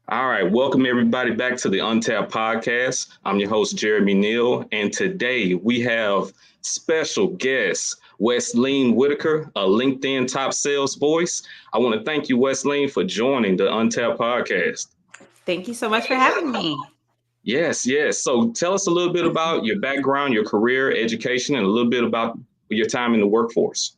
All right, welcome everybody back to the Untapped podcast. I'm your host, Jeremy Neal, and today we have special guest, Wesleyne Whittaker, a LinkedIn top sales voice. I want to thank you, Wesleyne, for joining the Untapped podcast. Thank you so much for having me. Yes, yes. So tell us a little bit about your background, your career, education, and a little bit about your time in the workforce.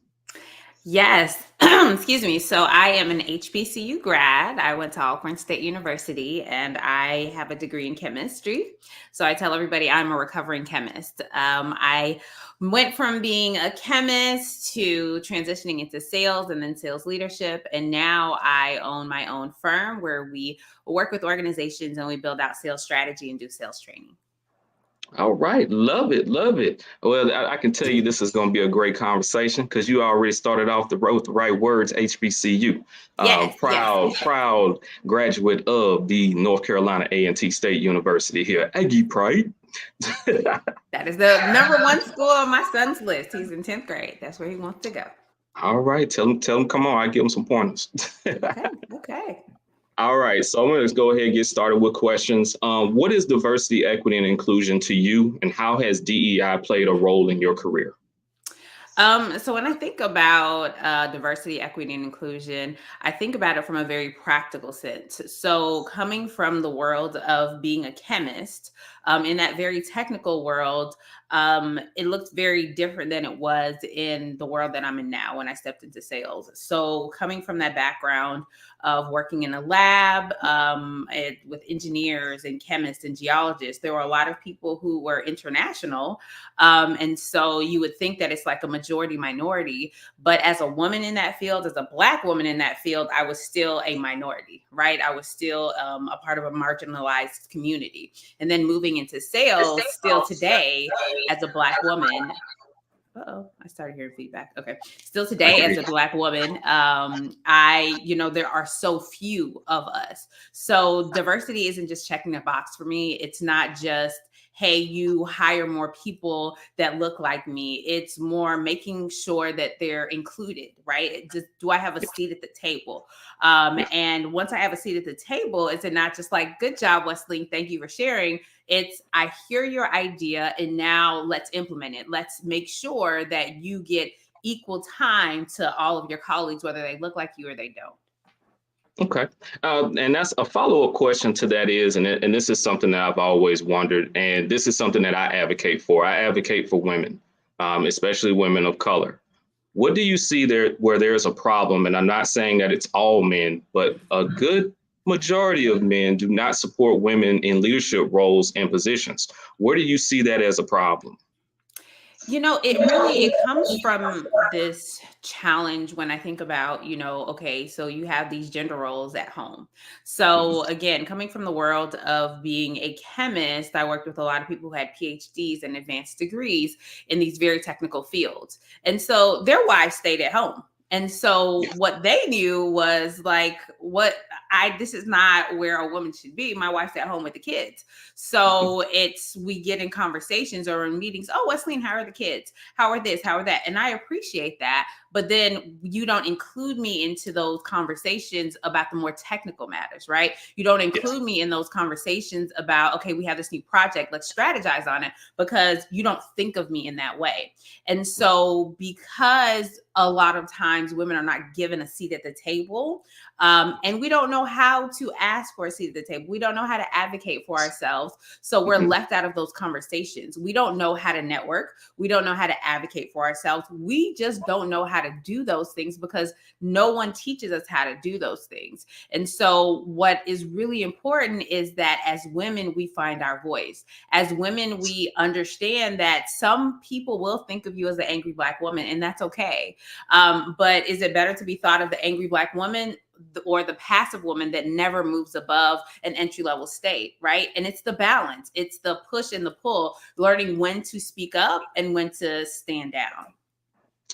Yes, excuse me. So I am an HBCU grad. I went to Alcorn State University and I have a degree in chemistry. So I tell everybody I'm a recovering chemist. I went from being a chemist to transitioning into sales and then sales leadership. And now I own my own firm where we work with organizations and we build out sales strategy and do sales training. All right, love it, love it. Well, I can tell you this is going to be a great conversation because you already started off the road with the right words. HBCU, Yes, yes. proud graduate of the North Carolina A&T State University here. Aggie Pride. That is the number one school on my son's list. He's in 10th grade. That's where he wants to go. All right, tell him, come on. I give him some pointers. Okay. Okay. All right, so I'm going to go ahead and get started with questions. What is diversity, equity, and inclusion to you, and how has DEI played a role in your career? So when I think about diversity, equity, and inclusion, I think about it from a very practical sense. So coming from the world of being a chemist, in that very technical world, it looked very different than it was in the world that I'm in now when I stepped into sales. So coming from that background of working in a lab with engineers and chemists and geologists, there were a lot of people who were international, and so you would think that it's like a majority minority. But as a woman in that field, as a Black woman in that field, I was still a minority, right? I was still a part of a marginalized community. And then moving into sales, still today, as a Black woman, I started hearing feedback. Okay. Still I today, hear as you. a Black woman, there are so few of us. So diversity isn't just checking a box for me. It's not just, hey, you hire more people that look like me. It's more making sure that they're included, right? Just, do I have a seat at the table? And once I have a seat at the table, is it not just like, good job, Wesley, thank you for sharing? It's, I hear your idea and now let's implement it. Let's make sure that you get equal time to all of your colleagues, whether they look like you or they don't. Okay. And that's a follow-up question to that is, and this is something that I've always wondered, and this is something that I advocate for. I advocate for women, especially women of color. What do you see there where there's a problem? And I'm not saying that it's all men, but a good majority of men do not support women in leadership roles and positions. Where do you see that as a problem? It comes from this challenge when I think about, okay, so you have these gender roles at home. So again, coming from the world of being a chemist, I worked with a lot of people who had PhDs and advanced degrees in these very technical fields. And so their wives stayed at home. And so what they knew was like, this is not where a woman should be. My wife's at home with the kids. So we get in conversations or in meetings. Oh, Wesleyne, how are the kids? How are this? How are that? And I appreciate that. But then you don't include me into those conversations about the more technical matters, right? You don't Yes. include me in those conversations about, okay, we have this new project, let's strategize on it, because you don't think of me in that way. And so because a lot of times women are not given a seat at the table, and we don't know how to ask for a seat at the table. We don't know how to advocate for ourselves. So we're left out of those conversations. We don't know how to network. We don't know how to advocate for ourselves. We just don't know how to do those things because no one teaches us how to do those things. And so what is really important is that as women, we find our voice. As women, we understand that some people will think of you as the angry Black woman, and that's okay. But is it better to be thought of the angry Black woman or the passive woman that never moves above an entry level state, right? And it's the balance. It's the push and the pull, learning when to speak up and when to stand down.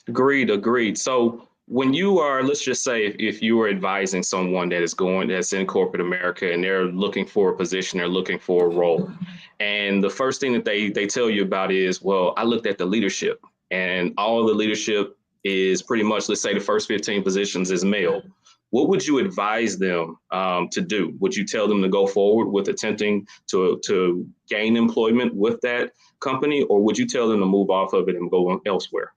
Agreed, agreed. So when you are, let's just say if you are advising someone that's in corporate America and they're looking for a position, they're looking for a role. And the first thing that they tell you about is, well, I looked at the leadership and all the leadership is pretty much, let's say the first 15 positions is male. what would you advise them to do? Would you tell them to go forward with attempting to gain employment with that company, or would you tell them to move off of it and go elsewhere?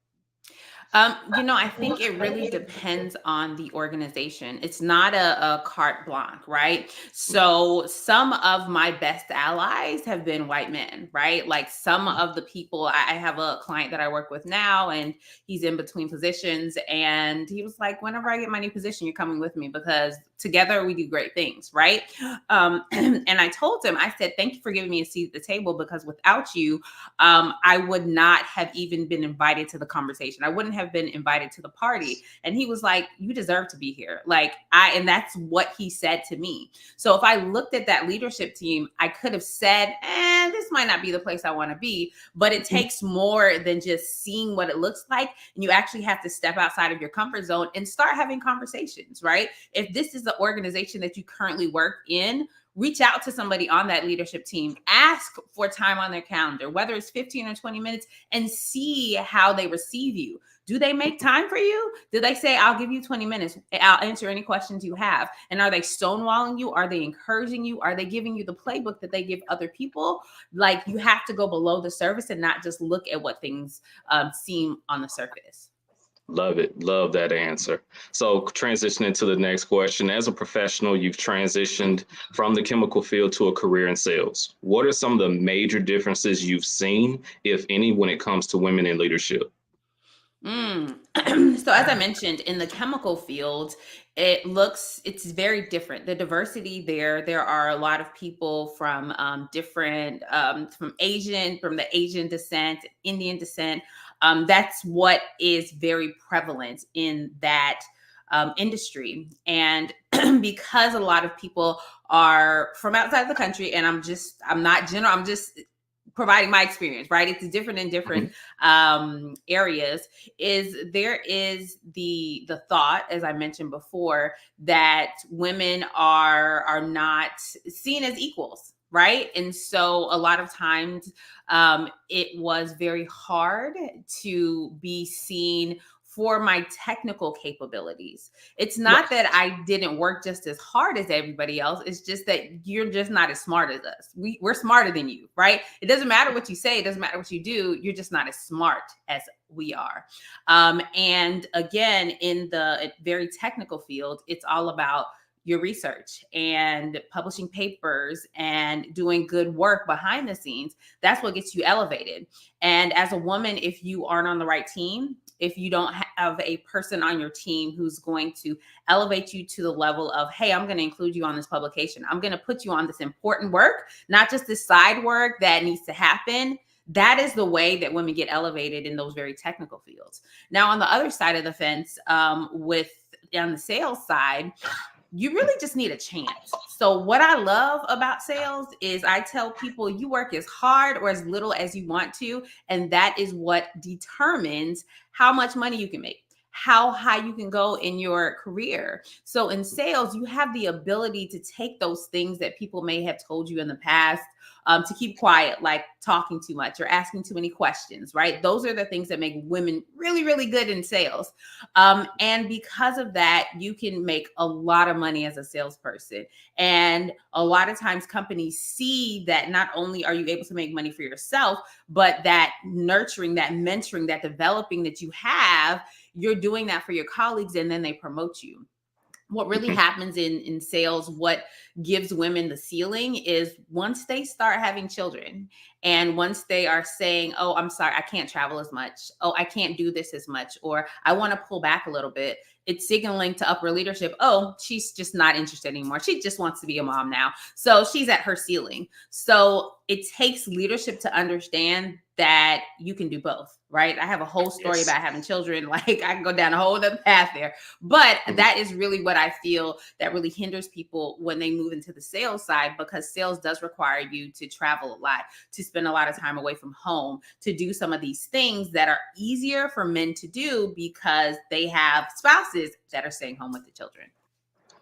I think it really depends on the organization. It's not a carte blanche, right? So some of my best allies have been white men, right? Like some of the people, I have a client that I work with now, and he's in between positions. And he was like, whenever I get my new position, you're coming with me because together we do great things, right? And I told him, I said, thank you for giving me a seat at the table, because without you, I would not have even been invited to the conversation. I wouldn't have been invited to the party. And he was like, you deserve to be here. And that's what he said to me. So if I looked at that leadership team, I could have said, this might not be the place I want to be, but it takes more than just seeing what it looks like. And you actually have to step outside of your comfort zone and start having conversations, right? If this is the organization that you currently work in, reach out to somebody on that leadership team, ask for time on their calendar, whether it's 15 or 20 minutes, and see how they receive you. Do they make time for you? Do they say, I'll give you 20 minutes, I'll answer any questions you have? And are they stonewalling you? Are they encouraging you? Are they giving you the playbook that they give other people? Like, you have to go below the surface and not just look at what things seem on the surface. Love it. Love that answer. So transitioning to the next question, as a professional, you've transitioned from the chemical field to a career in sales. What are some of the major differences you've seen, if any, when it comes to women in leadership? So as I mentioned, in the chemical field, it's very different. The diversity there are a lot of people from from the Asian descent, Indian descent. That's what is very prevalent in that industry. And because a lot of people are from outside the country, and I'm not general, I'm just providing my experience, right? It's different in different areas. There is the thought, as I mentioned before, that women are not seen as equals, right? And so a lot of times it was very hard to be seen for my technical capabilities. It's not that I didn't work just as hard as everybody else. It's just that you're just not as smart as us. We're smarter than you, right? It doesn't matter what you say. It doesn't matter what you do. You're just not as smart as we are. And again, in the very technical field, it's all about your research and publishing papers and doing good work behind the scenes. That's what gets you elevated. And as a woman, if you aren't on the right team, if you don't have a person on your team who's going to elevate you to the level of, hey, I'm going to include you on this publication, I'm going to put you on this important work, not just this side work that needs to happen. That is the way that women get elevated in those very technical fields. Now, on the other side of the fence, on the sales side, you really just need a chance. So what I love about sales is I tell people you work as hard or as little as you want to, and that is what determines how much money you can make, how high you can go in your career. So in sales, you have the ability to take those things that people may have told you in the past to keep quiet, like talking too much or asking too many questions, right? Those are the things that make women really, really good in sales. And because of that, you can make a lot of money as a salesperson. And a lot of times companies see that not only are you able to make money for yourself, but that nurturing, that mentoring, that developing that you have, you're doing that for your colleagues, and then they promote you. What really happens in sales, what gives women the ceiling, is once they start having children, and once they are saying, oh, I'm sorry, I can't travel as much. Oh, I can't do this as much. Or I want to pull back a little bit. It's signaling to upper leadership, oh, she's just not interested anymore. She just wants to be a mom now. So she's at her ceiling. So it takes leadership to understand that you can do both, right? I have a whole story about having children. Like, I can go down a whole other path there. But that is really what I feel that really hinders people when they move into the sales side, because sales does require you to travel a lot, to spend a lot of time away from home, to do some of these things that are easier for men to do because they have spouses that are staying home with the children.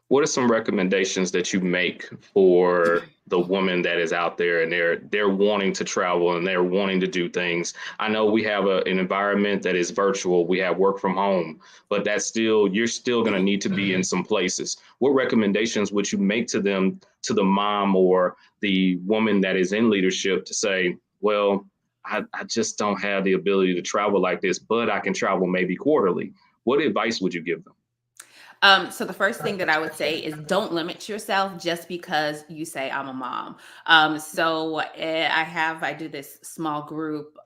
What are some recommendations that you make for the woman that is out there and they're wanting to travel and they're wanting to do things. I know we have an environment that is virtual. We have work from home, but you're still going to need to be in some places. What recommendations would you make to them, to the mom or the woman that is in leadership, to say, well, I just don't have the ability to travel like this, but I can travel maybe quarterly. What advice would you give them? So the first thing that I would say is don't limit yourself just because you say I'm a mom. I do this small group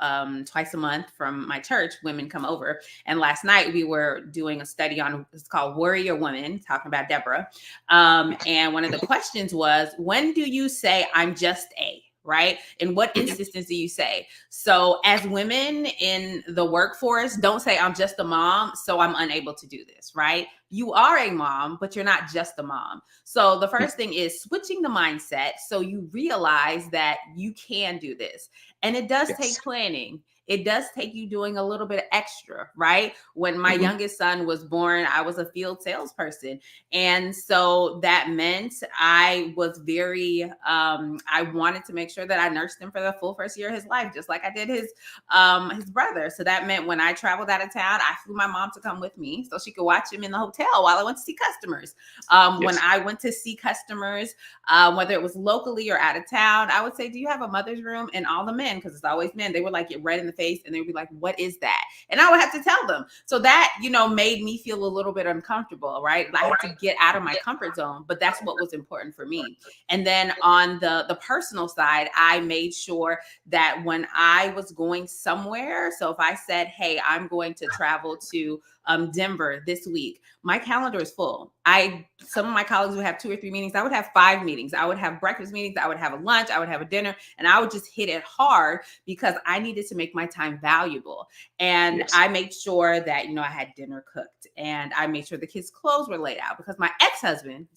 twice a month from my church. Women come over, and last night we were doing a study on, it's called Warrior Woman, talking about Deborah. And one of the questions was, when do you say I'm just a? Right? In what instances do you say? So as women in the workforce, don't say I'm just a mom, so I'm unable to do this, right? You are a mom, but you're not just a mom. So the first thing is switching the mindset so you realize that you can do this. And it does take planning. It does take you doing a little bit extra, right? When my youngest son was born, I was a field salesperson. And so that meant I was I wanted to make sure that I nursed him for the full first year of his life, just like I did his brother. So that meant when I traveled out of town, I flew my mom to come with me so she could watch him in the hotel while I went to see customers. When I went to see customers, whether it was locally or out of town, I would say, do you have a mother's room? And all the men, because it's always men, they would like get red in the face and they would be like, what is that? And I would have to tell them. So that, made me feel a little bit uncomfortable, right? I had to get out of my comfort zone, but that's what was important for me. And then on the personal side, I made sure that when I was going somewhere, so if I said, hey, I'm going to travel to Denver this week, my calendar is full. Some of my colleagues would have 2 or 3 meetings. I would have 5 meetings. I would have breakfast meetings. I would have a lunch. I would have a dinner, and I would just hit it hard because I needed to make my time valuable. And I made sure that, I had dinner cooked, and I made sure the kids' clothes were laid out because my ex-husband,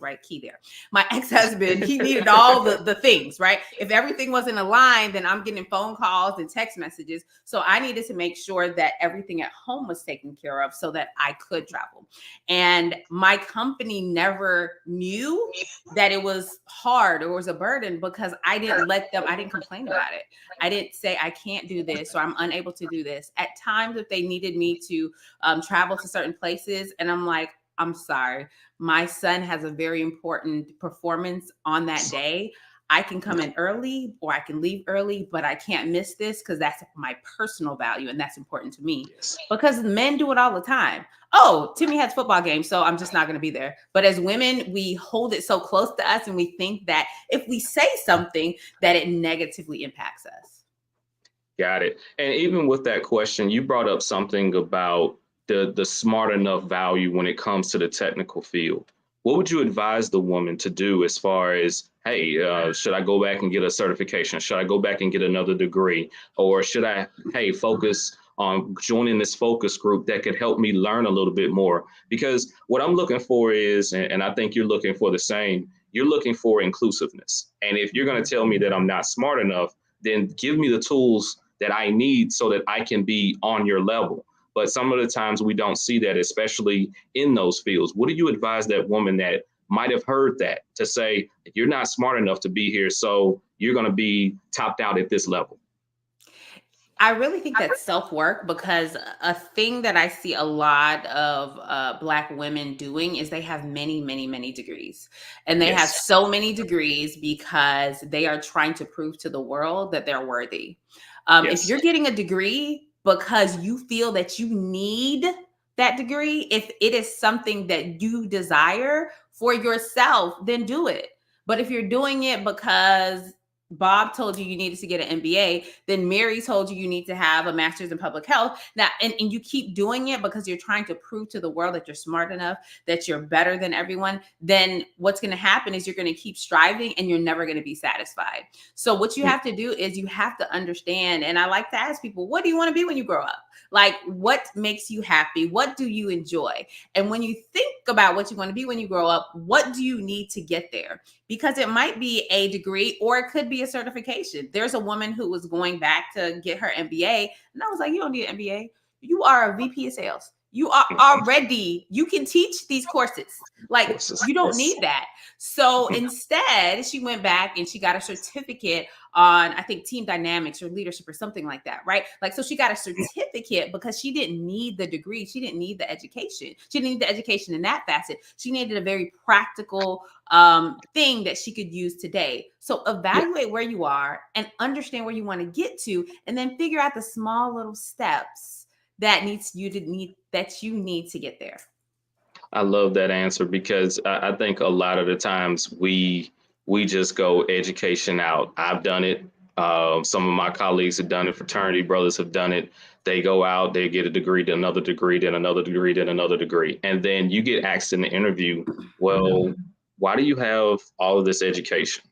right? Key there. My ex-husband, he needed all the things, right? If everything wasn't aligned, then I'm getting phone calls and text messages. So I needed to make sure that everything at home was taken care of so that I could travel. And my company never knew that it was hard or was a burden because I didn't complain about it. I didn't say I can't do this or I'm unable to do this. At times, if they needed me to travel to certain places, and I'm like, I'm sorry, my son has a very important performance on that day. I can come in early or I can leave early, but I can't miss this because that's my personal value and that's important to me. Because men do it all the time. Oh, Timmy has football game, so I'm just not going to be there. But as women, we hold it so close to us and we think that if we say something, that it negatively impacts us. Got it. And even with that question, you brought up something about the smart enough value when it comes to the technical field. What would you advise the woman to do as far as, hey, should I go back and get a certification? Should I go back and get another degree? Or should I, focus on joining this focus group that could help me learn a little bit more? Because what I'm looking for is, and I think you're looking for the same, you're looking for inclusiveness. And if you're going to tell me that I'm not smart enough, then give me the tools that I need so that I can be on your level. But some of the times we don't see that, especially in those fields. What do you advise that woman that might have heard that to say, you're not smart enough to be here, so you're going to be topped out at this level? I really think that's self-work, because a thing that I see a lot of Black women doing is they have many, many, many degrees. And they have so many degrees because they are trying to prove to the world that they're worthy. If you're getting a degree because you feel that you need that degree, if it is something that you desire for yourself, then do it. But if you're doing it because Bob told you needed to get an MBA, then Mary told you need to have a master's in public health. Now, and you keep doing it because you're trying to prove to the world that you're smart enough, that you're better than everyone, then what's going to happen is you're going to keep striving and you're never going to be satisfied. So what you have to do is you have to understand, and I like to ask people, what do you want to be when you grow up? Like, what makes you happy? What do you enjoy? And when you think about what you want to be when you grow up, what do you need to get there? Because it might be a degree or it could be a certification. There's a woman who was going back to get her MBA, and I was like, you don't need an MBA. You are a VP of sales. You are already, you can teach these courses. Like, you don't need that. So instead, she went back and she got a certificate on, I think, team dynamics or leadership or something like that, right? Like, so she got a certificate because she didn't need the degree. She didn't need the education. She didn't need the education in that facet. She needed a very practical thing that she could use today. So evaluate where you are and understand where you want to get to, and then figure out the small little steps that you need to get there. I love that answer, because I think a lot of the times we just go education out. I've done it. Some of my colleagues have done it. Fraternity brothers have done it. They go out, they get a degree, then another degree, then another degree, then another degree. And then you get asked in the interview, well, why do you have all of this education?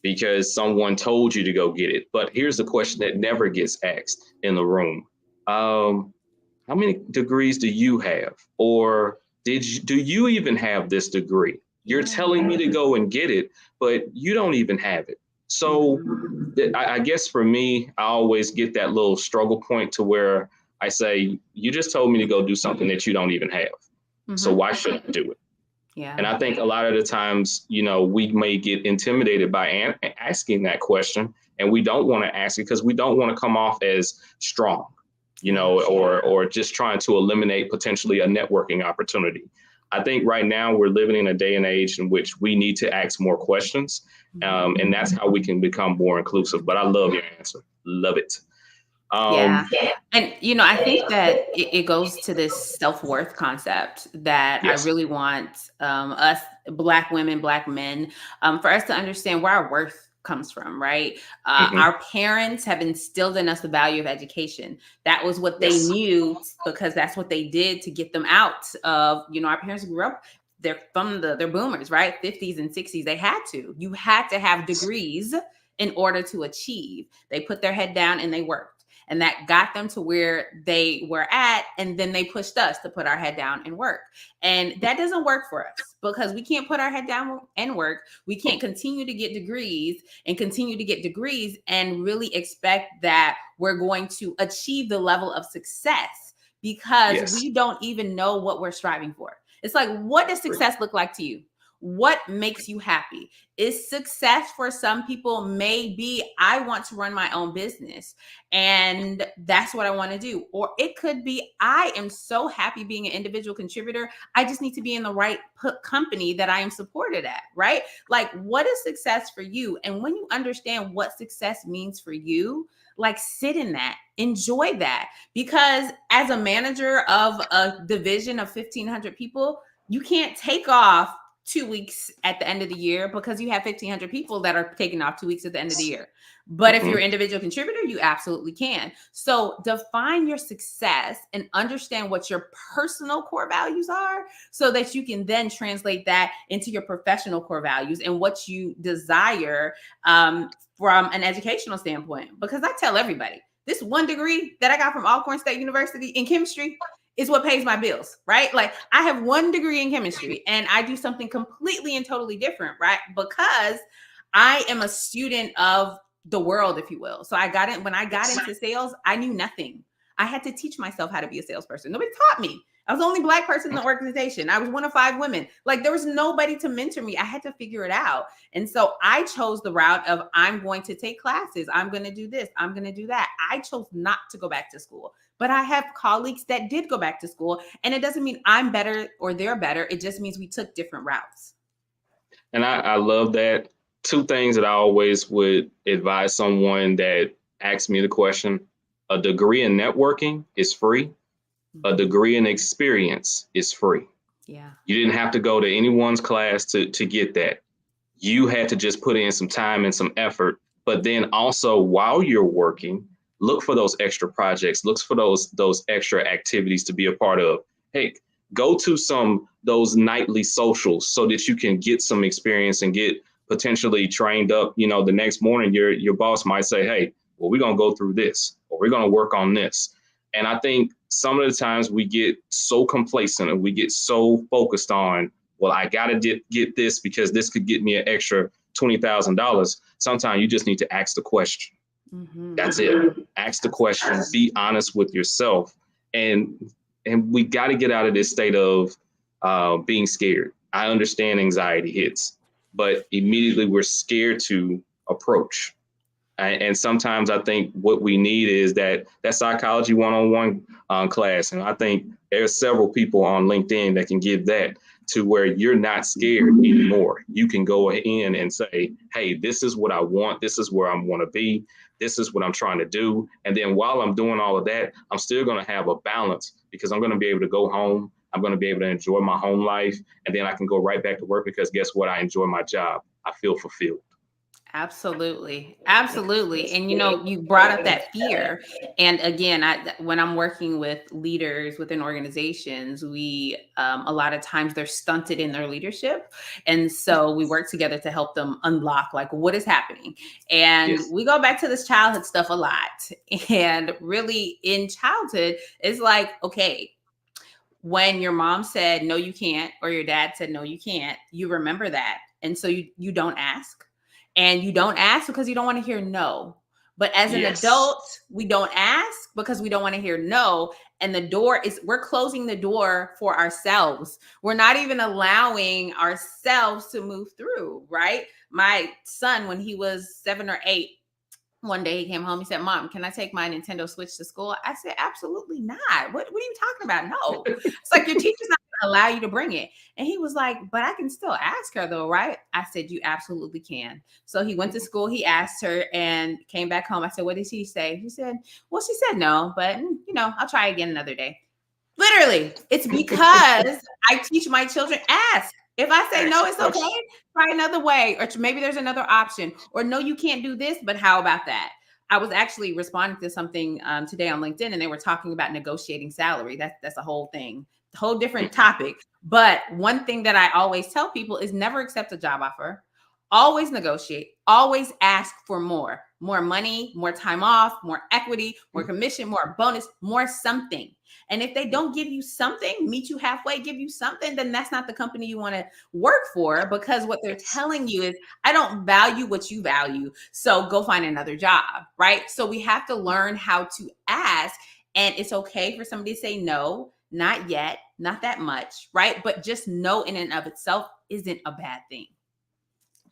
Because someone told you to go get it. But here's the question that never gets asked in the room. How many degrees do you have? Or do you even have this degree? You're telling me to go and get it, but you don't even have it. So I guess for me, I always get that little struggle point to where I say, you just told me to go do something that you don't even have. So why should I do it? Yeah. And I think a lot of the times, we may get intimidated by asking that question, and we don't want to ask it because we don't want to come off as strong, or just trying to eliminate potentially a networking opportunity. I think right now we're living in a day and age in which we need to ask more questions. And that's how we can become more inclusive. But I love your answer. Love it. And, I think that it goes to this self-worth concept that I really want us Black women, Black men, for us to understand where our worth comes from, right? Our parents have instilled in us the value of education. That was what they knew, because that's what they did to get them out of, our parents grew up, they're boomers, right? 50s and 60s. You had to have degrees in order to achieve. They put their head down and they worked. And that got them to where they were at. And then they pushed us to put our head down and work. And that doesn't work for us, because we can't put our head down and work. We can't continue to get degrees and really expect that we're going to achieve the level of success, because we don't even know what we're striving for. It's like, what does success look like to you? What makes you happy? Is success for some people maybe I want to run my own business and that's what I want to do. Or it could be I am so happy being an individual contributor. I just need to be in the right company that I am supported at, right? Like, what is success for you? And when you understand what success means for you, like, sit in that, enjoy that. Because as a manager of a division of 1,500 people, you can't take off 2 weeks at the end of the year because you have 1,500 people that are taking off 2 weeks at the end of the year. But if you're an individual contributor, you absolutely can. So define your success and understand what your personal core values are, so that you can then translate that into your professional core values and what you desire from an educational standpoint. Because I tell everybody, this one degree that I got from Alcorn State University in chemistry is what pays my bills, right? Like, I have one degree in chemistry and I do something completely and totally different, right? Because I am a student of the world, if you will. So when I got into sales, I knew nothing. I had to teach myself how to be a salesperson. Nobody taught me. I was the only Black person in the organization. I was one of 5 women. Like, there was nobody to mentor me. I had to figure it out. And so I chose the route of, I'm going to take classes. I'm going to do this. I'm going to do that. I chose not to go back to school. But I have colleagues that did go back to school. And it doesn't mean I'm better or they're better. It just means we took different routes. And I love that. 2 things that I always would advise someone that asks me the question: a degree in networking is free. A degree in experience is free. Yeah. You didn't have to go to anyone's class to get that. You had to just put in some time and some effort. But then also, while you're working, look for those extra projects, look for those extra activities to be a part of. Hey, go to those nightly socials so that you can get some experience and get potentially trained up. The next morning, your boss might say, hey, well, we're going to go through this, or we're going to work on this. And I think some of the times we get so complacent and we get so focused on, well, I got to get this because this could get me an extra $20,000. Sometimes you just need to ask the question. That's it. Ask the question. Be honest with yourself. And And we got to get out of this state of being scared. I understand anxiety hits, but immediately we're scared to approach. And sometimes I think what we need is that psychology one-on-one class. And I think there's several people on LinkedIn that can give that, to where you're not scared anymore. You can go in and say, hey, this is what I want. This is where I want to be. This is what I'm trying to do. And then while I'm doing all of that, I'm still going to have a balance, because I'm going to be able to go home. I'm going to be able to enjoy my home life. And then I can go right back to work, because guess what? I enjoy my job. I feel fulfilled. Absolutely. Absolutely. And you brought up that fear. And again, when I'm working with leaders within organizations, we a lot of times they're stunted in their leadership. And so we work together to help them unlock like what is happening. And we go back to this childhood stuff a lot. And really in childhood, it's like, okay, when your mom said, no, you can't, or your dad said, no, you can't, you remember that. And so you don't ask. And you don't ask because you don't want to hear no. But as an adult, we don't ask because we don't want to hear no. And we're closing the door for ourselves. We're not even allowing ourselves to move through, right? My son, when he was 7 or 8, one day he came home, he said, Mom, can I take my Nintendo Switch to school? I said, absolutely not. What are you talking about? No. It's like, your teacher's not going to allow you to bring it. And he was like, but I can still ask her though, right? I said, you absolutely can. So he went to school, he asked her and came back home. I said, what did she say? He said, well, she said no, but I'll try again another day. Literally, it's because I teach my children, ask. If I say no, it's okay. Try another way, or maybe there's another option, or no, you can't do this, but how about that? I was actually responding to something today on LinkedIn, and they were talking about negotiating salary. That's a whole thing, a whole different topic. But one thing that I always tell people is never accept a job offer. Always negotiate. Always ask for more money, more time off, more equity, more commission, more bonus, more something. And if they don't give you something, meet you halfway, give you something, then that's not the company you want to work for, because what they're telling you is, I don't value what you value, so go find another job, right? So we have to learn how to ask, and it's okay for somebody to say no, not yet, not that much, right? But just no in and of itself isn't a bad thing.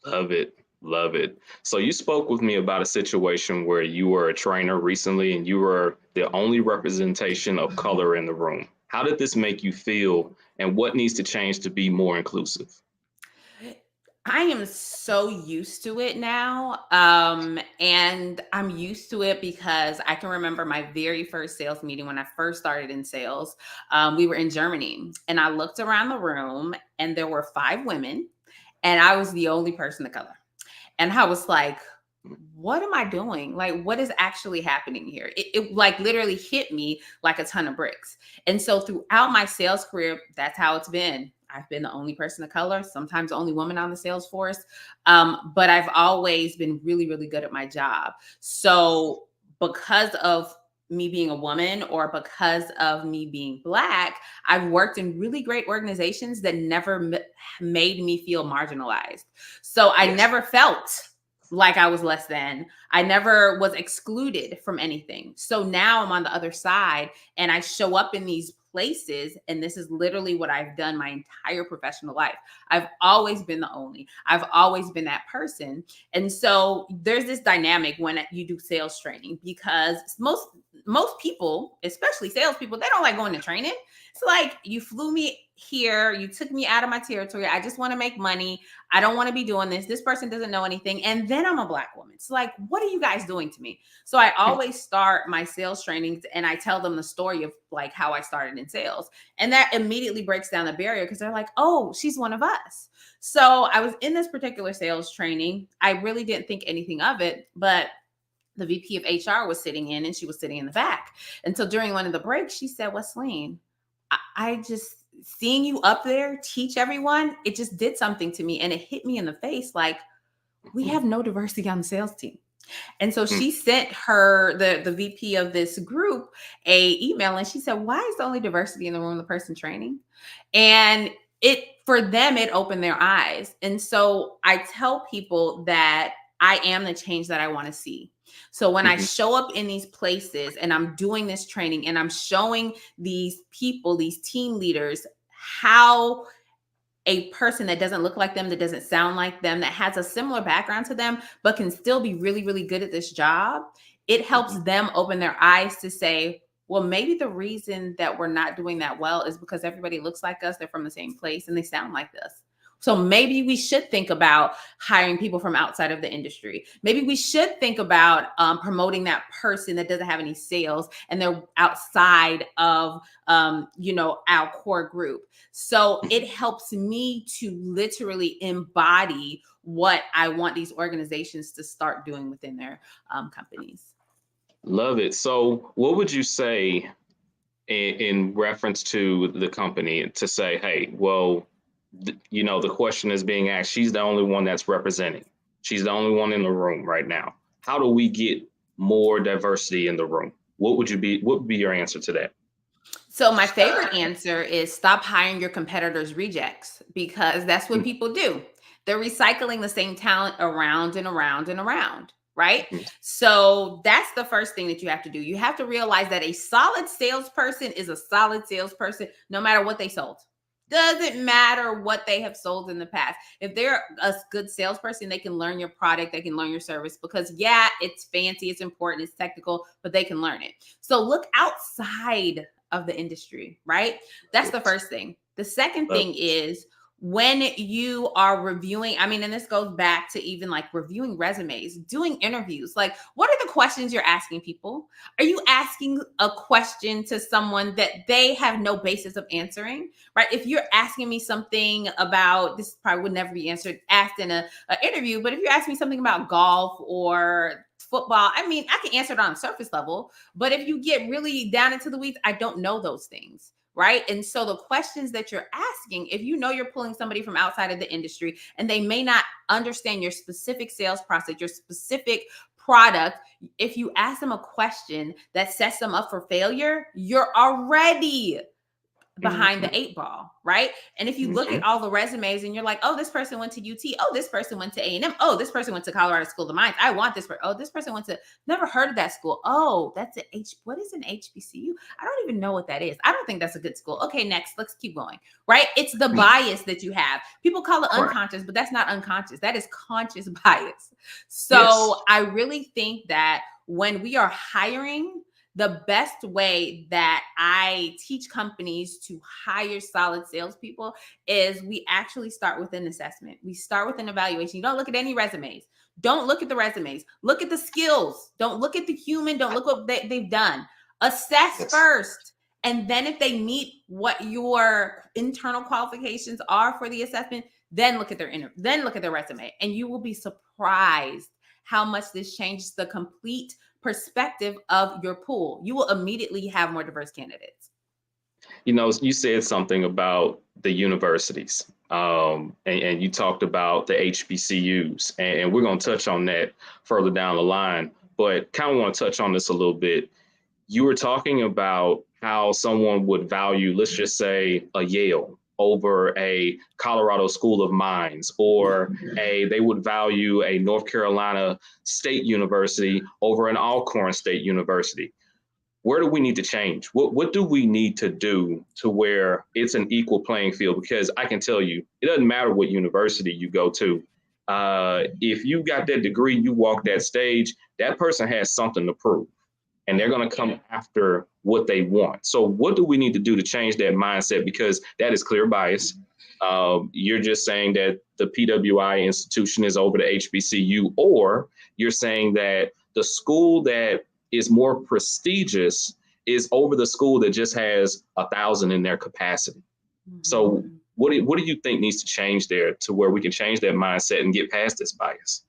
Love it. Love it. So you spoke with me about a situation where you were a trainer recently and you were the only representation of color in the room. How did this make you feel, and what needs to change to be more inclusive? I am so used to it now. And I'm used to it because I can remember my very first sales meeting when I first started in sales. We were in Germany, and I looked around the room and there were 5 women, and I was the only person of color. And I was like, what am I doing? Like, what is actually happening here? It like literally hit me like a ton of bricks. And so throughout my sales career, that's how it's been. I've been the only person of color, sometimes the only woman on the sales force. But I've always been really, really good at my job. So because of me being a woman, or because of me being Black, I've worked in really great organizations that never made me feel marginalized. So I never felt like I was less than. I never was excluded from anything. So now I'm on the other side, and I show up in these places, and this is literally what I've done my entire professional life. I've always been the only. I've always been that person. And so there's this dynamic when you do sales training, because most people, especially salespeople, they don't like going to training. It's like, you flew me here, you took me out of my territory. I just want to make money. I don't want to be doing this. This person doesn't know anything. And then I'm a Black woman. It's like, what are you guys doing to me? So I always start my sales trainings and I tell them the story of like how I started in sales. And that immediately breaks down the barrier, because they're like, oh, she's one of us. So I was in this particular sales training. I really didn't think anything of it, but the VP of HR was sitting in, and she was sitting in the back. And so during one of the breaks, she said, Wesleyne, I just, seeing you up there teach everyone, it just did something to me. And it hit me in the face. Like, we have no diversity on the sales team. And so she sent the VP of this group a email, and she said, why is the only diversity in the room the person training? And for them, it opened their eyes. And so I tell people that I am the change that I want to see. So when I show up in these places and I'm doing this training and I'm showing these people, these team leaders, how a person that doesn't look like them, that doesn't sound like them, that has a similar background to them, but can still be really, really good at this job, it helps them open their eyes to say, well, maybe the reason that we're not doing that well is because everybody looks like us, they're from the same place, and they sound like us. So maybe we should think about hiring people from outside of the industry. Maybe we should think about promoting that person that doesn't have any sales and they're outside of, our core group. So it helps me to literally embody what I want these organizations to start doing within their companies. Love it. So what would you say in reference to the company to say, hey, well, the question is being asked, she's the only one that's representing. She's the only one in the room right now. How do we get more diversity in the room? What would be your answer to that? So my favorite answer is stop hiring your competitors' rejects, because that's what people do. They're recycling the same talent around and around and around, right? So that's the first thing that you have to do. You have to realize that a solid salesperson is a solid salesperson, no matter what they sold. Doesn't matter what they have sold in the past. If they're a good salesperson, they can learn your product, they can learn your service, because yeah, it's fancy, it's important, it's technical, but they can learn it. So look outside of the industry, right? That's the first thing. The second thing is when you are reviewing, and this goes back to even like reviewing resumes, doing interviews, like what are the questions you're asking people? Are you asking a question to someone that they have no basis of answering, right? If you're asking me something about, this probably would never be asked in an interview, but if you're asking me something about golf or football, I can answer it on a surface level, but if you get really down into the weeds, I don't know those things. Right. And so the questions that you're asking, if you know you're pulling somebody from outside of the industry and they may not understand your specific sales process, your specific product, if you ask them a question that sets them up for failure, you're already behind the 8 ball, right? And if you look at all the resumes and you're like, oh, this person went to UT, oh, this person went to A&M, oh, this person went to Colorado School of Mines, I want this person, oh, this person went to, never heard of that school, oh, that's what is an HBCU? I don't even know what that is. I don't think that's a good school. Okay, next, let's keep going, right? It's the bias that you have. People call it unconscious, but that's not unconscious. That is conscious bias. So I really think that when we are hiring, the best way that I teach companies to hire solid salespeople is we actually start with an assessment. We start with an evaluation. You don't look at any resumes. Don't look at the resumes. Look at the skills. Don't look at the human. Don't look what they've done. Assess first. And then if they meet what your internal qualifications are for the assessment, then look at their resume. And you will be surprised how much this changes the complete perspective of your pool. You will immediately have more diverse candidates. You said something about the universities, and you talked about the HBCUs, and we're going to touch on that further down the line, but kind of want to touch on this a little bit. You were talking about how someone would value, let's just say, a Yale over a Colorado School of Mines, or they would value a North Carolina State University over an Alcorn State University. Where do we need to change? What do we need to do to where it's an equal playing field? Because I can tell you, it doesn't matter what university you go to. If you got that degree, you walk that stage, that person has something to prove. And they're going to come after what they want. So what do we need to do to change that mindset? Because that is clear bias. You're just saying that the PWI institution is over the HBCU, or you're saying that the school that is more prestigious is over the school that just has 1,000 in their capacity. So what do you think needs to change there to where we can change that mindset and get past this bias?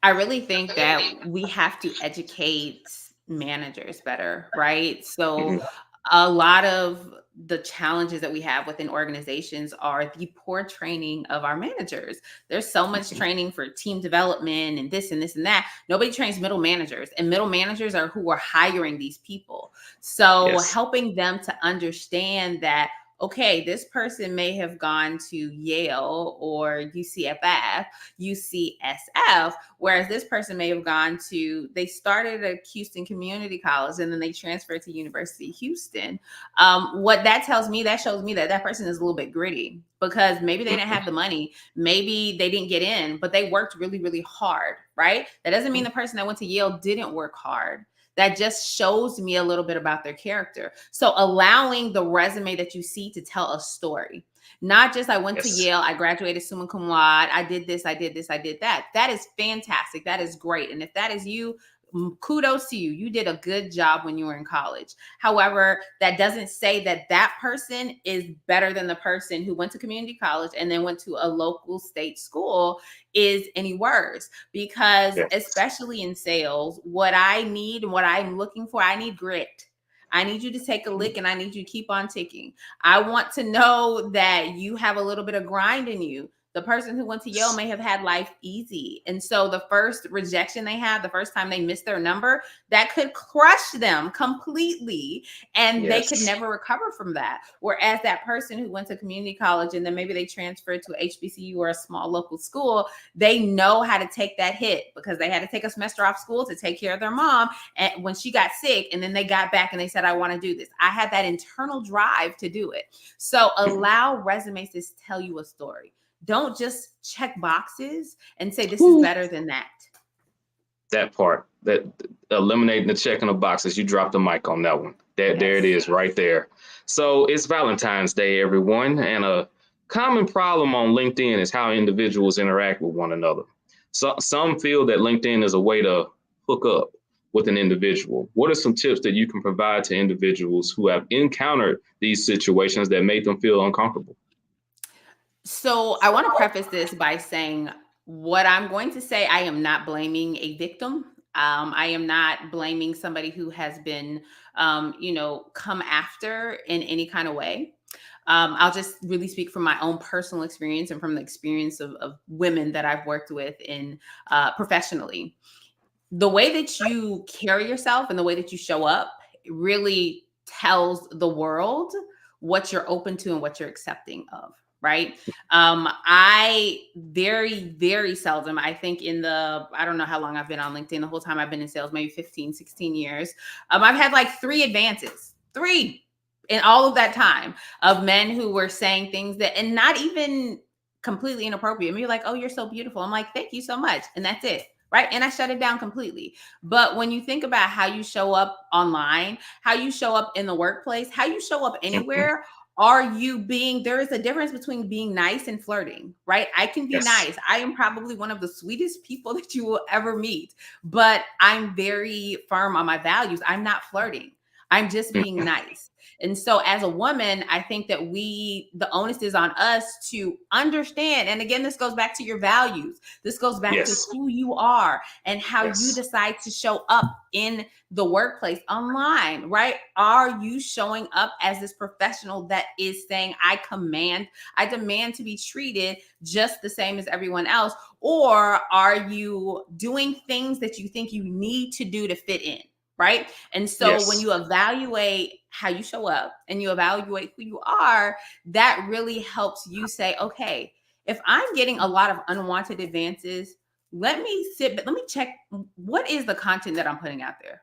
I really think that we have to educate managers better, right? So a lot of the challenges that we have within organizations are the poor training of our managers. There's so much training for team development and this and this and that. Nobody trains middle managers, and middle managers are who are hiring these people. So helping them to understand that, okay, this person may have gone to Yale or UCSF, whereas this person may have gone to, they started at Houston Community College and then they transferred to University of Houston. What that tells me, that shows me that that person is a little bit gritty, because maybe they didn't have the money, maybe they didn't get in, but they worked really, really hard, right? That doesn't mean the person that went to Yale didn't work hard. That just shows me a little bit about their character. So allowing the resume that you see to tell a story, not just I went to Yale, I graduated summa cum laude, I did this, I did this, I did that. That is fantastic. That is great. And if that is you, kudos to you. You did a good job when you were in college. However, that doesn't say that that person is better than the person who went to community college and then went to a local state school is any worse. Because especially in sales, what I need and what I'm looking for, I need grit. I need you to take a lick and I need you to keep on ticking. I want to know that you have a little bit of grind in you. The person who went to Yale may have had life easy. And so the first rejection they had, the first time they missed their number, that could crush them completely. And they could never recover from that. Whereas that person who went to community college and then maybe they transferred to HBCU or a small local school, they know how to take that hit because they had to take a semester off school to take care of their mom and when she got sick, and then they got back and they said, I want to do this. I had that internal drive to do it. So allow resumes to tell you a story. Don't just check boxes and say this is better than that. That part, that eliminating the checking of boxes, you dropped the mic on that one. There it is right there. So it's Valentine's Day, everyone. And a common problem on LinkedIn is how individuals interact with one another. So some feel that LinkedIn is a way to hook up with an individual. What are some tips that you can provide to individuals who have encountered these situations that made them feel uncomfortable? So I want to preface this by saying what I'm going to say, I am not blaming a victim. I am not blaming somebody who has been, come after in any kind of way. I'll just really speak from my own personal experience and from the experience of women that I've worked with in professionally. The way that you carry yourself and the way that you show up really tells the world what you're open to and what you're accepting of. Right. I very, very seldom, I think I don't know how long I've been on LinkedIn, the whole time I've been in sales, maybe 15, 16 years. I've had like 3 advances, 3 in all of that time of men who were saying things that, and not even completely inappropriate. Maybe like, oh, you're so beautiful. I'm like, thank you so much. And that's it. Right. And I shut it down completely. But when you think about how you show up online, how you show up in the workplace, how you show up anywhere, there is a difference between being nice and flirting, right? I can be nice. I am probably one of the sweetest people that you will ever meet, but I'm very firm on my values. I'm not flirting. I'm just being nice. And so as a woman, I think that the onus is on us to understand. And again, this goes back to your values. This goes back to who you are and how you decide to show up in the workplace online, right? Are you showing up as this professional that is saying, I demand to be treated just the same as everyone else? Or are you doing things that you think you need to do to fit in? Right. And so when you evaluate how you show up and you evaluate who you are, that really helps you say, okay, if I'm getting a lot of unwanted advances, let me check, what is the content that I'm putting out there?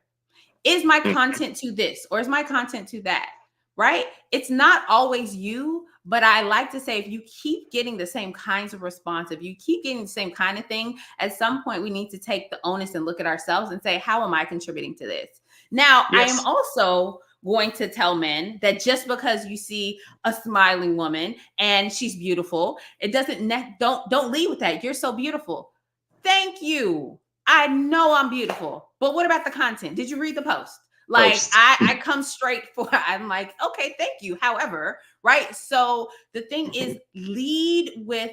Is my content to this or is my content to that? Right? It's not always you, but I like to say, if you keep getting the same kinds of response, if you keep getting the same kind of thing, at some point we need to take the onus and look at ourselves and say, how am I contributing to this? Now, I am also going to tell men that just because you see a smiling woman and she's beautiful, it don't lead with that. You're so beautiful. Thank you. I know I'm beautiful, but what about the content? Did you read the post? Like I come straight for, I'm like, okay, thank you. However, right. So the thing is, lead with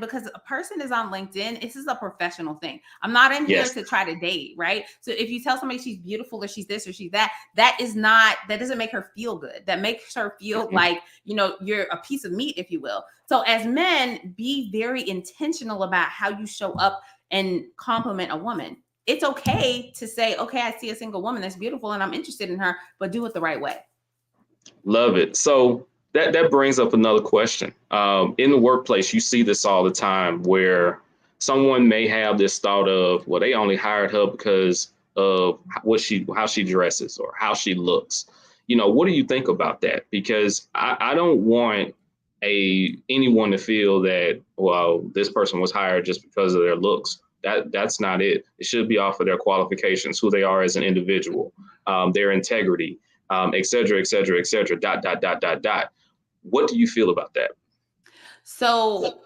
because a person is on LinkedIn, this is a professional thing. I'm not in here to try to date, right? So if you tell somebody she's beautiful or she's this or she's that, that doesn't make her feel good. That makes her feel like, you're a piece of meat, if you will. So as men, be very intentional about how you show up and compliment a woman. It's okay to say, okay, I see a single woman that's beautiful and I'm interested in her, but do it the right way. Love it. So That brings up another question. In the workplace, you see this all the time where someone may have this thought of, well, they only hired her because of how she dresses or how she looks. What do you think about that? Because I don't want anyone to feel that, well, this person was hired just because of their looks. That's not it. It should be off of their qualifications, who they are as an individual, their integrity, et cetera, et cetera, et cetera, dot, dot, dot, dot, dot. What do you feel about that? So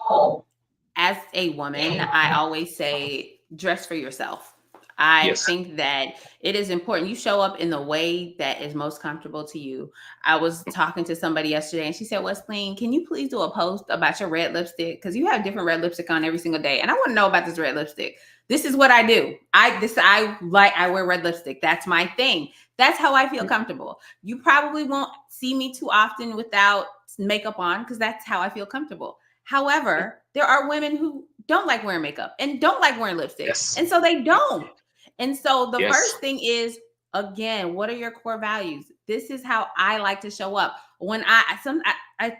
as a woman, I always say dress for yourself. I think that it is important. You show up in the way that is most comfortable to you. I was talking to somebody yesterday and she said, Wesleyne, can you please do a post about your red lipstick? Because you have different red lipstick on every single day. And I want to know about this red lipstick. This is what I do. I wear red lipstick. That's my thing. That's how I feel comfortable. You probably won't see me too often without makeup on because that's how I feel comfortable. However, there are women who don't like wearing makeup and don't like wearing lipstick. And so they don't. And so the first thing is, again, what are your core values? This is how I like to show up. When I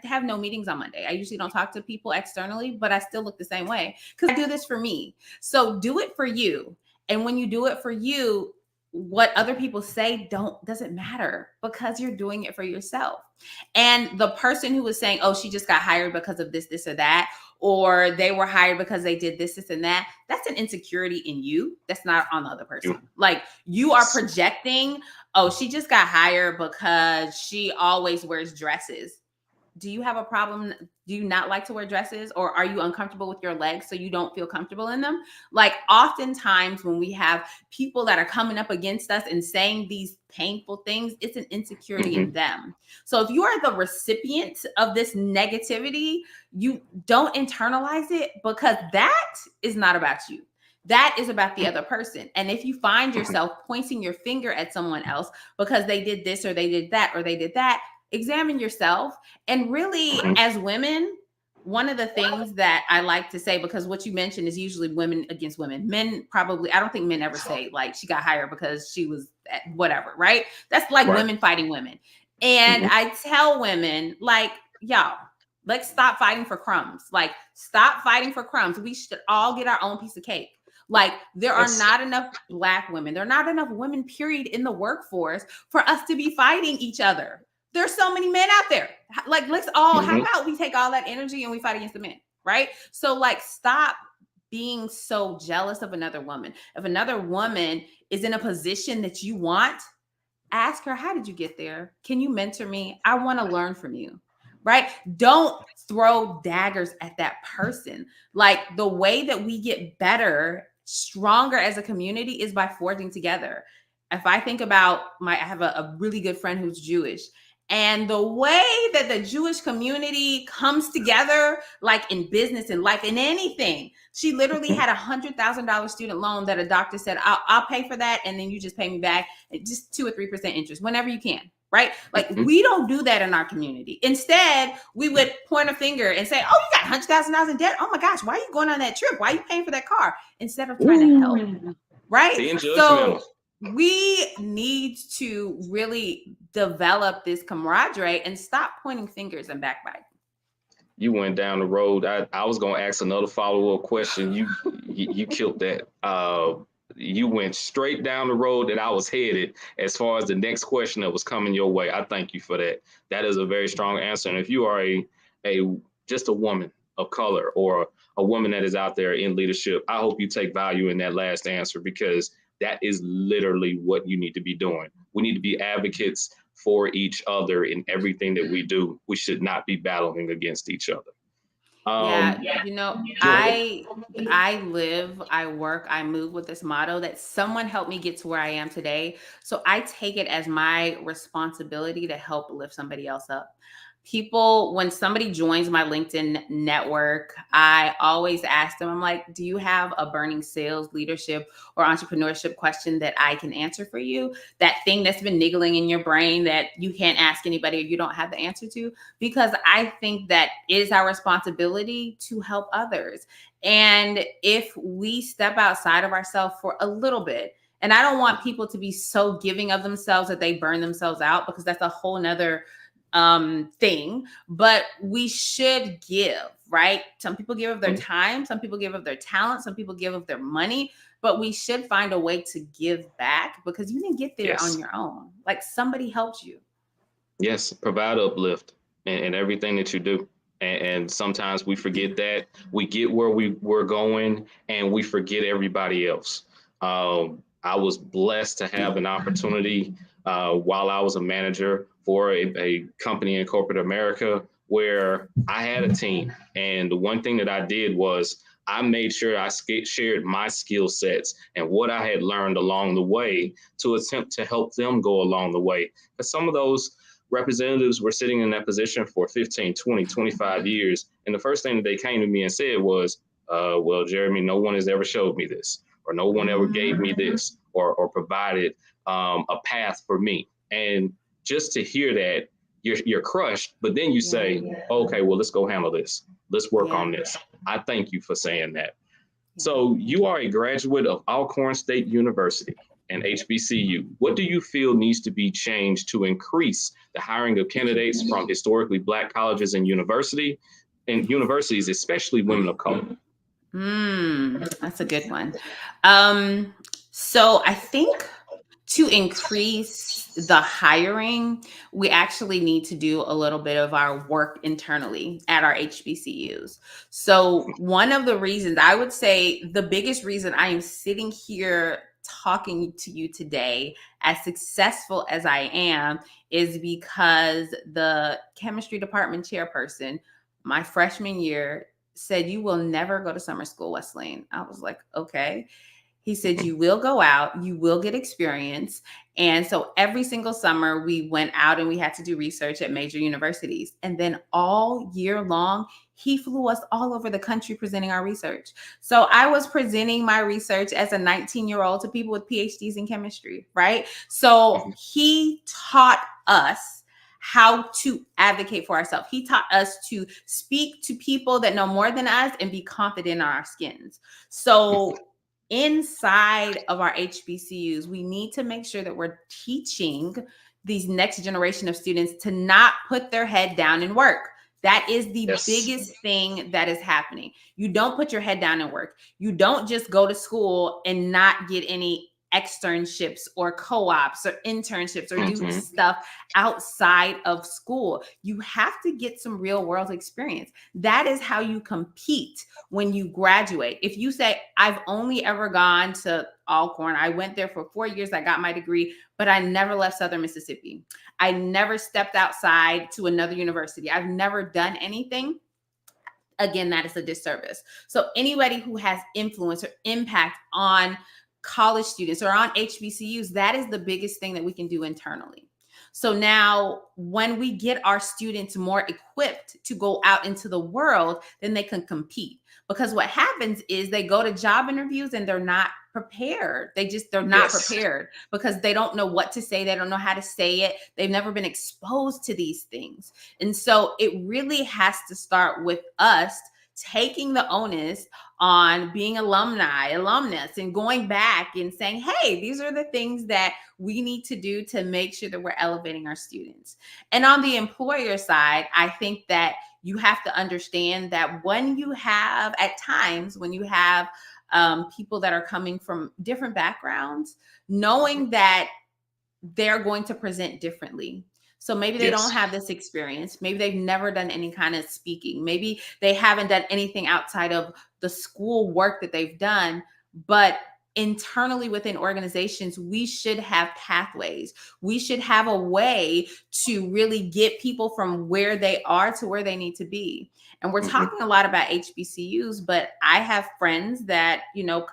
have no meetings on Monday. I usually don't talk to people externally, but I still look the same way because I do this for me. So do it for you. And when you do it for you, what other people say doesn't matter because you're doing it for yourself. And the person who was saying, oh, she just got hired because of this or that, or they were hired because they did this and that, that's an insecurity in you. That's not on the other person. Like you are projecting, oh, she just got hired because she always wears dresses. Do you have a problem? Do you not like to wear dresses, or are you uncomfortable with your legs so you don't feel comfortable in them? Like oftentimes when we have people that are coming up against us and saying these painful things, it's an insecurity in them. So if you are the recipient of this negativity, you don't internalize it because that is not about you. That is about the other person. And if you find yourself pointing your finger at someone else because they did this or they did that or they did that, examine yourself. And really, as women, one of the things that I like to say, because what you mentioned is usually women against women. Men probably, I don't think men ever say like she got hired because she was whatever, right? That's like women fighting women. And I tell women like, y'all, let's stop fighting for crumbs. Like stop fighting for crumbs. We should all get our own piece of cake. Like there are not enough Black women. There are not enough women, period, in the workforce for us to be fighting each other. There's so many men out there. Like, let's all, how about we take all that energy and we fight against the men, right? So like, stop being so jealous of another woman. If another woman is in a position that you want, ask her, how did you get there? Can you mentor me? I want to learn from you, right? Don't throw daggers at that person. Like the way that we get better, stronger as a community is by forging together. If I think about I have a really good friend who's Jewish. And the way that the Jewish community comes together, like in business and life, in anything, she literally had $100,000 student loan that a doctor said, I'll pay for that. And then you just pay me back just 2 or 3% interest whenever you can. Right? Like we don't do that in our community. Instead, we would point a finger and say, oh, you got $100,000 in debt. Oh my gosh, why are you going on that trip? Why are you paying for that car? Instead of trying to help. Right? So we need to really develop this camaraderie and stop pointing fingers and backbiting. You went down the road. I was going to ask another follow-up question. You killed that. You went straight down the road that I was headed as far as the next question that was coming your way. I thank you for that. That is a very strong answer. And if you are just a woman of color or a woman that is out there in leadership, I hope you take value in that last answer because that is literally what you need to be doing. We need to be advocates for each other in everything that we do. We should not be battling against each other. You know, I live, I work, I move with this motto that someone helped me get to where I am today. So I take it as my responsibility to help lift somebody else up. People, when somebody joins my LinkedIn network, I always ask them, I'm like, do you have a burning sales, leadership, or entrepreneurship question that I can answer for you? That thing that's been niggling in your brain that you can't ask anybody or you don't have the answer to? Because I think that it is our responsibility to help others. And if we step outside of ourselves for a little bit, and I don't want people to be so giving of themselves that they burn themselves out, because that's a whole nother thing, but we should give, right? Some people give of their time, some people give of their talent, some people give of their money, but we should find a way to give back because you didn't get there on Yes. your own. Like somebody helped you. Yes. Provide uplift in everything that you do. And sometimes we forget that we get where we're going and we forget everybody else. I was blessed to have an opportunity while I was a manager for a company in corporate America where I had a team. And the one thing that I did was I made sure I shared my skill sets and what I had learned along the way to attempt to help them go along the way. Because some of those representatives were sitting in that position for 15, 20, 25 years. And the first thing that they came to me and said was, well, Jeremy, no one has ever showed me this, or no one ever gave me this, or provided a path for me. And just to hear that, you're crushed, but then you say, okay, well, let's go handle this. Let's work on this. I thank you for saying that. So you are a graduate of Alcorn State University and HBCU. What do you feel needs to be changed to increase the hiring of candidates from historically Black colleges and universities, especially women of color? That's a good one. So I think to increase the hiring, we actually need to do a little bit of our work internally at our HBCUs. So one of the reasons, I would say the biggest reason I am sitting here talking to you today, as successful as I am, is because the chemistry department chairperson, my freshman year, said, "You will never go to summer school, Wesleyne." I was like, okay. He said, "You will go out, you will get experience." And so every single summer we went out and we had to do research at major universities. And then all year long, he flew us all over the country presenting our research. So I was presenting my research as a 19-year-old to people with PhDs in chemistry, right? So he taught us how to advocate for ourselves. He taught us to speak to people that know more than us and be confident in our skins. So inside of our HBCUs, we need to make sure that we're teaching these next generation of students to not put their head down and work. That is the biggest thing that is happening. You don't put your head down and work. You don't just go to school and not get any externships or co-ops or internships or do stuff outside of school. You have to get some real world experience. That is how you compete when you graduate. If you say, "I've only ever gone to Alcorn, I went there for 4 years, I got my degree, but I never left Southern Mississippi. I never stepped outside to another university. I've never done anything." Again, that is a disservice. So anybody who has influence or impact on college students or on HBCUs, that is the biggest thing that we can do internally. So now when we get our students more equipped to go out into the world, then they can compete. Because what happens is they go to job interviews and they're not prepared. They're not prepared because they don't know what to say. They don't know how to say it. They've never been exposed to these things. And so it really has to start with us taking the onus on being alumnus, and going back and saying, "Hey, these are the things that we need to do to make sure that we're elevating our students." And on the employer side, I think that you have to understand that when you have people that are coming from different backgrounds, knowing that they're going to present differently. So maybe they don't have this experience. Maybe they've never done any kind of speaking. Maybe they haven't done anything outside of the school work that they've done. But internally within organizations, we should have pathways. We should have a way to really get people from where they are to where they need to be. And we're talking a lot about HBCUs, but I have friends that,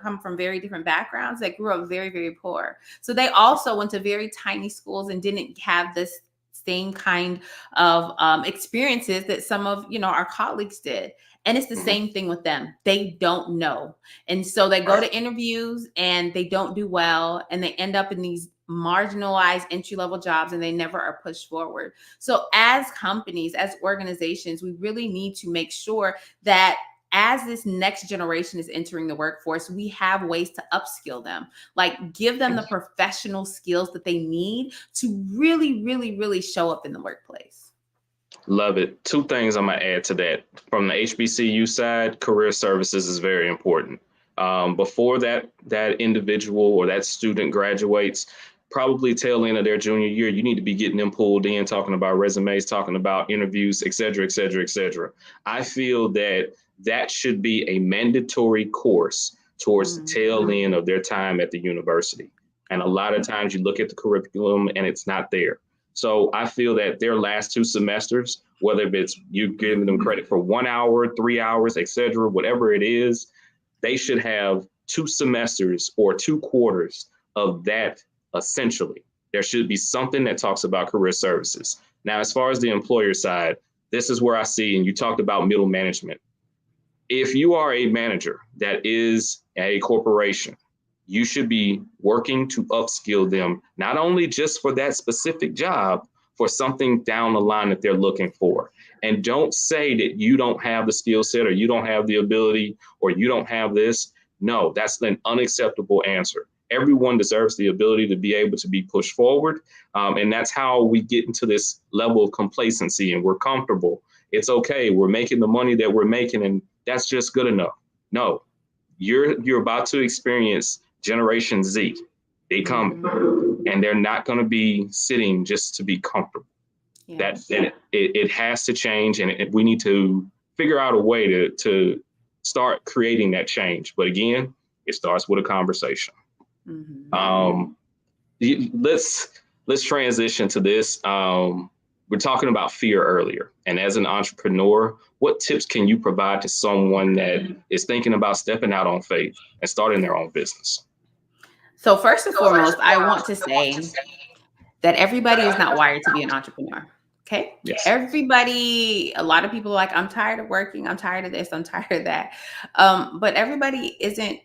come from very different backgrounds that grew up very, very poor. So they also went to very tiny schools and didn't have this same kind of experiences that some of our colleagues did. And it's the same thing with them. They don't know. And so they go to interviews and they don't do well, and they end up in these marginalized entry-level jobs and they never are pushed forward. So as companies, as organizations, we really need to make sure that as this next generation is entering the workforce, we have ways to upskill them, like give them the professional skills that they need to really, really, really show up in the workplace. Love it. Two things I'm going to add to that. From the HBCU side, career services is very important. Before that individual or that student graduates, probably tail end of their junior year, you need to be getting them pulled in, talking about resumes, talking about interviews, et cetera, et cetera, et cetera. I feel that that should be a mandatory course towards the tail end of their time at the university. And a lot of times you look at the curriculum and it's not there. So I feel that their last 2 semesters, whether it's you giving them credit for 1 hour, 3 hours, et cetera, whatever it is, they should have 2 semesters or 2 quarters of that. Essentially, there should be something that talks about career services. Now, as far as the employer side, this is where I see, and you talked about middle management. If you are a manager that is a corporation, you should be working to upskill them, not only just for that specific job, for something down the line that they're looking for. And don't say that you don't have the skill set or you don't have the ability or you don't have this. No, that's an unacceptable answer. Everyone deserves the ability to be able to be pushed forward. And that's how we get into this level of complacency and we're comfortable. It's okay. We're making the money that we're making and that's just good enough. No, you're about to experience Generation Z. They come and they're not going to be sitting just to be comfortable. Yes. It has to change and we need to figure out a way to start creating that change. But again, it starts with a conversation. Let's transition to this. We're talking about fear earlier. And as an entrepreneur, what tips can you provide to someone that is thinking about stepping out on faith and starting their own business? So first and foremost, I want to say that everybody is not wired to be an entrepreneur. Okay. Yes. Everybody, a lot of people are like, I'm tired of working. I'm tired of this. I'm tired of that. But everybody isn't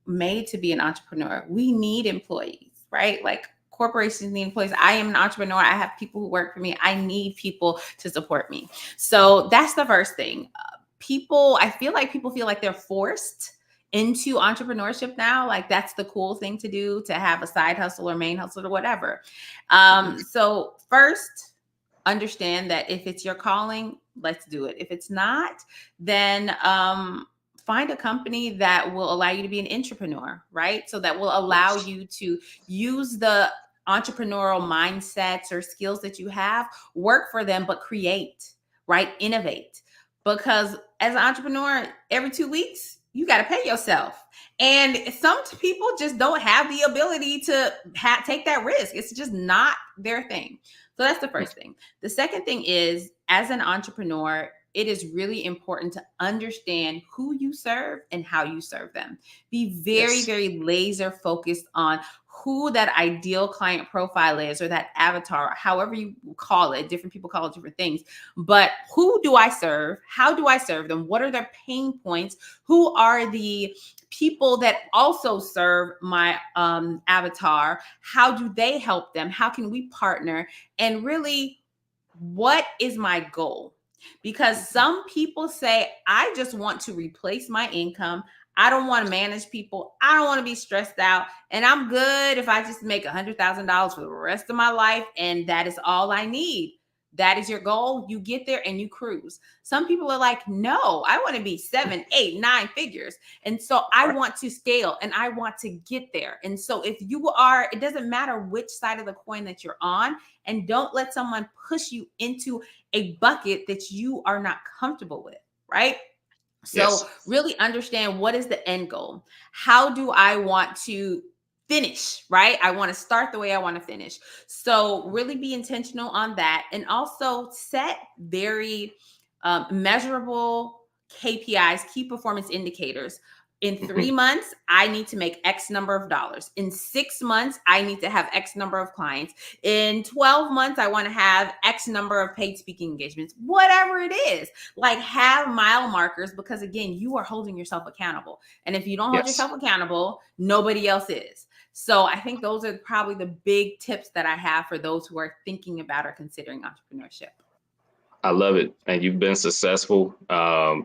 made to be an entrepreneur. We need employees, right? Like corporations need employees. I am an entrepreneur. I have people who work for me. I need people to support me. So that's the first thing. I feel like people feel like they're forced into entrepreneurship now. Like that's the cool thing to do, to have a side hustle or main hustle or whatever. So first, understand that if it's your calling, let's do it. If it's not, then find a company that will allow you to be an entrepreneur, right? So that will allow you to use the entrepreneurial mindsets or skills that you have, work for them, but create, right? Innovate. Because as an entrepreneur, every 2 weeks, you got to pay yourself. And some people just don't have the ability to take that risk. It's just not their thing. So that's the first thing. The second thing is, as an entrepreneur, it is really important to understand who you serve and how you serve them. Be very, very laser focused on who that ideal client profile is, or that avatar, however you call it. Different people call it different things. But who do I serve? How do I serve them? What are their pain points? Who are the people that also serve my avatar? How do they help them? How can we partner? And really, what is my goal? Because some people say, I just want to replace my income. I don't want to manage people. I don't want to be stressed out. And I'm good if I just make $100,000 for the rest of my life. And that is all I need. That is your goal. You get there and you cruise. Some people are like, no, I want to be 7, 8, 9 figures. And so I want to scale and I want to get there. And so if you are, it doesn't matter which side of the coin that you're on, and don't let someone push you into a bucket that you are not comfortable with, right? So really understand, what is the end goal? How do I want to finish, right? I want to start the way I want to finish. So really be intentional on that. And also set very measurable KPIs, key performance indicators. In 3 months, I need to make X number of dollars. In 6 months, I need to have X number of clients. In 12 months, I want to have X number of paid speaking engagements. Whatever it is, like, have mile markers, because again, you are holding yourself accountable. And if you don't hold yourself accountable, nobody else is. So I think those are probably the big tips that I have for those who are thinking about or considering entrepreneurship. I love it. And you've been successful.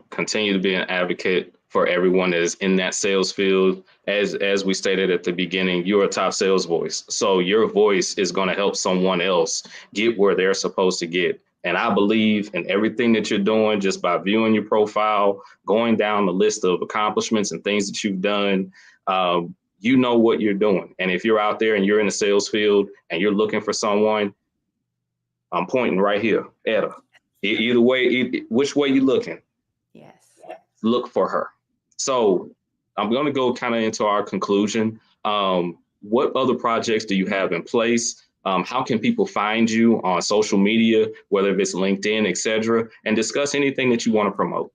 Continue to be an advocate for everyone that is in that sales field. As we stated at the beginning, you're a top sales voice. So your voice is going to help someone else get where they're supposed to get. And I believe in everything that you're doing just by viewing your profile, going down the list of accomplishments and things that you've done. You know what you're doing. And if you're out there and you're in the sales field and you're looking for someone, I'm pointing right here at her. Either way, which way you're looking, Yes. look for her. So I'm going to go kind of into our conclusion. What other projects do you have in place? How can people find you on social media, whether it's LinkedIn, et cetera, and discuss anything that you want to promote?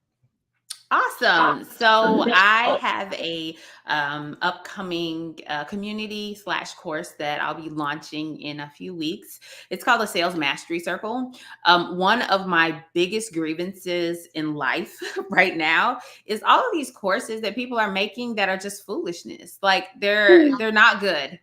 Awesome. So I have a upcoming community/course that I'll be launching in a few weeks. It's called the Sales Mastery Circle. One of my biggest grievances in life right now is all of these courses that people are making that are just foolishness. Like they're not good.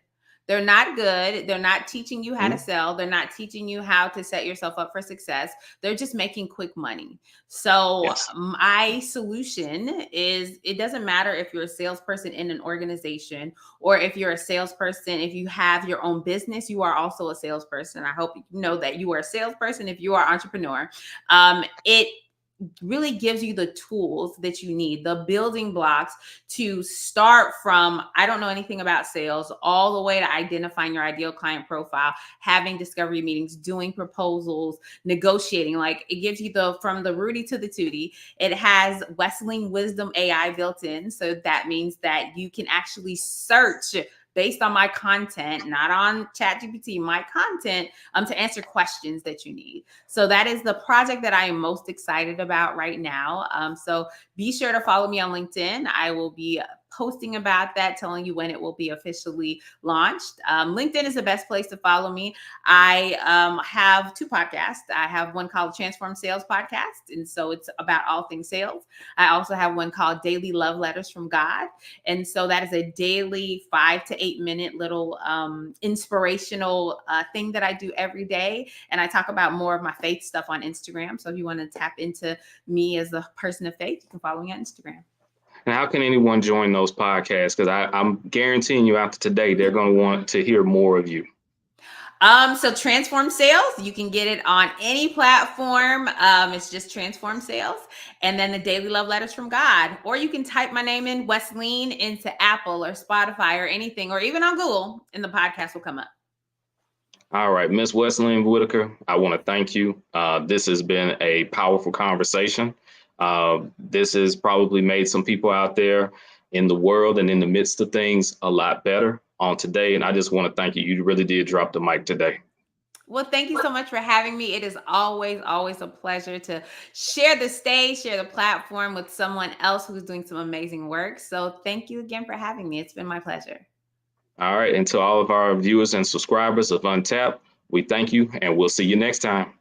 They're not good. They're not teaching you how to sell. They're not teaching you how to set yourself up for success. They're just making quick money. So Yes. my solution is, it doesn't matter if you're a salesperson in an organization or if you're a salesperson, if you have your own business, you are also a salesperson. I hope you know that you are a salesperson if you are an entrepreneur. It really gives you the tools that you need, the building blocks to start from, I don't know anything about sales, all the way to identifying your ideal client profile, having discovery meetings, doing proposals, negotiating. Like, it gives you from the Rudy to the Tootie. It has Wesleyne Wisdom AI built in. So that means that you can actually search based on my content, not on ChatGPT, my content, to answer questions that you need. So that is the project that I am most excited about right now. So be sure to follow me on LinkedIn. I will be posting about that, telling you when it will be officially launched. LinkedIn is the best place to follow me. I have two podcasts. I have one called Transform Sales Podcast, and so it's about all things sales. I also have one called Daily Love Letters from God, and so that is a daily 5 to 8 minute little inspirational thing that I do every day. And I talk about more of my faith stuff on Instagram. So if you want to tap into me as a person of faith, you can follow me on Instagram. And how can anyone join those podcasts? Because I'm guaranteeing you after today, they're going to want to hear more of you. So Transform Sales, you can get it on any platform. It's just Transform Sales. And then the Daily Love Letters from God. Or you can type my name in, Wesleyne, into Apple or Spotify or anything, or even on Google, and the podcast will come up. All right, Miss Wesleyne Whittaker, I want to thank you. This has been a powerful conversation. This has probably made some people out there in the world and in the midst of things a lot better on today. And I just want to thank you. You really did drop the mic today. Well, thank you so much for having me. It is always, always a pleasure to share the stage, share the platform with someone else who's doing some amazing work. So thank you again for having me. It's been my pleasure. All right. And to all of our viewers and subscribers of Untapped, we thank you and we'll see you next time.